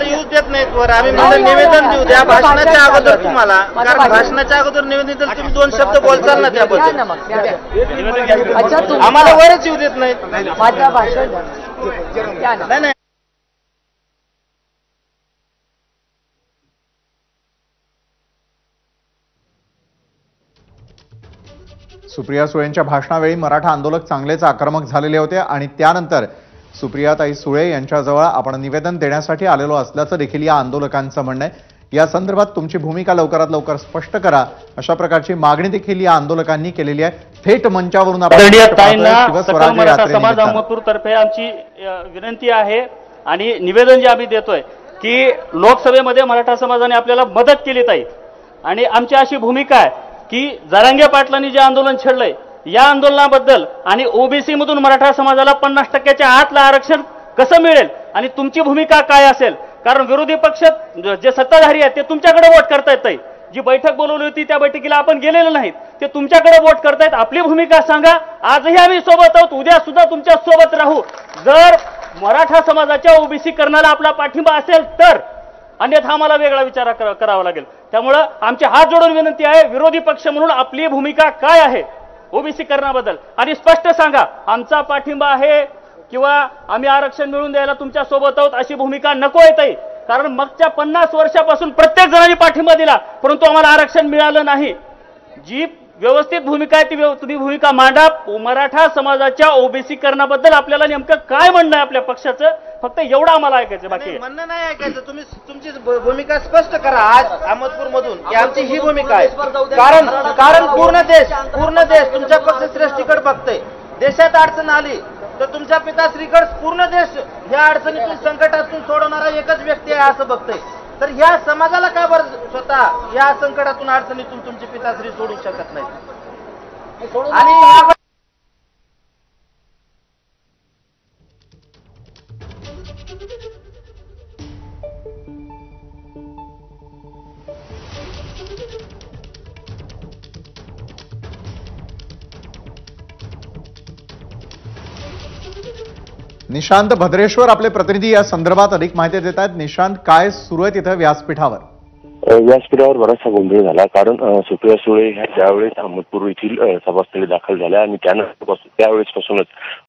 आम्हाला येऊच देत नाहीत वर. आम्ही म्हणलं निवेदन देऊ द्या भाषणाच्या अगोदर तुम्हाला, कारण भाषणाच्या अगोदर निवेदन दिलं तुम्ही 2 शब्द बोलचाल ना त्याबद्दल. आम्हाला वरच येऊ देत नाहीत. नाही नाही सुप्रिया सुळेंच्या भाषणावेळी मराठा आंदोलक चांगलेच आक्रमक झालेले होते आणि त्यानंतर सुप्रियाताई सुळे यांच्याजवळ आपण निवेदन देण्यासाठी आलेलो असल्याचं देखील या आंदोलकांचं म्हणणं आहे. या संदर्भात तुमची भूमिका लवकरात लवकर स्पष्ट करा, अशा प्रकारची मागणी देखील या आंदोलकांनी केलेली आहे. थेट मंचावरून आपण समाज अहमदपूरतर्फे आमची विनंती आहे आणि निवेदन जे आम्ही देतोय की लोकसभेमध्ये मराठा समाजाने आपल्याला मदत केली ताई, आणि आमची अशी भूमिका आहे की जरांगे पाटलांनी जे आंदोलन छेडलंय या आंदोलनाबद्दल आणि ओबीसी मधून मराठा समाजाला 50% आतलं आरक्षण कसं मिळेल आणि तुमची भूमिका काय असेल. कारण विरोधी पक्ष जे सत्ताधारी आहेत ते तुमच्याकडे वोट करतायत. जी बैठक बोलवली होती त्या बैठकीला आपण गेलेलो नाहीत, ते तुमच्याकडे वोट करतायत. आपली भूमिका सांगा. आजही आम्ही सोबत आहोत, उद्या सुद्धा तुमच्या सोबत राहू जर मराठा समाजाच्या ओबीसी करण्याला आपला पाठिंबा असेल तर, अन्यथा आम्हाला वेगळा विचार करावा लागेल. त्यामुळं आमची हात जोडून विनंती आहे, विरोधी पक्ष म्हणून आपली भूमिका काय आहे ओबीसी करण्याबद्दल आणि स्पष्ट सांगा. आमचा पाठिंबा आहे किंवा आम्ही आरक्षण मिळवून द्यायला तुमच्या सोबत आहोत अशी भूमिका नको येते. कारण मागच्या 50 वर्षापासून प्रत्येक जणांनी पाठिंबा दिला, परंतु आम्हाला आरक्षण मिळालं नाही. जी व्यवस्थित भूमिका आहे ती तुम्ही भूमिका मांडा. मराठा समाजाच्या ओबीसी करण्याबद्दल आपल्याला नेमकं काय म्हणणं आहे आपल्या पक्षाचं, फक्त एवढं आम्हाला ऐकायचं. बाकी म्हणणं नाही ऐकायचं. तुम्ही तुमची भूमिका स्पष्ट करा आज अहमदपूर मधून की आमची ही भूमिका आहे. कारण पूर्ण देश तुमच्या पक्ष श्रेष्ठीकडे बघतोय. देशात अडचण आली तर तुमच्या पिताश्रीकडे पूर्ण देश ह्या अडचणीतून संकटातून सोडवणारा एकच व्यक्ती आहे असं बघतोय. तर ह्या समाजाला का बरं स्वतः या संकटातून अडचणीतून तुमची पिताश्री सोडू शकत नाही. आणि निशांत भद्रेश्वर आपले प्रतिनिधी या संदर्भात अधिक माहिती देत आहेत. निशांत, काय सुरू आहे तिथं व्यासपीठावर? व्यासपीठावर बराचसा गोंधळ झाला, कारण सुप्रिया सुळे ह्या ज्यावेळेस अहमदपूर येथील सभास्थळी दाखल झाल्या आणि त्यावेळेसपासूनच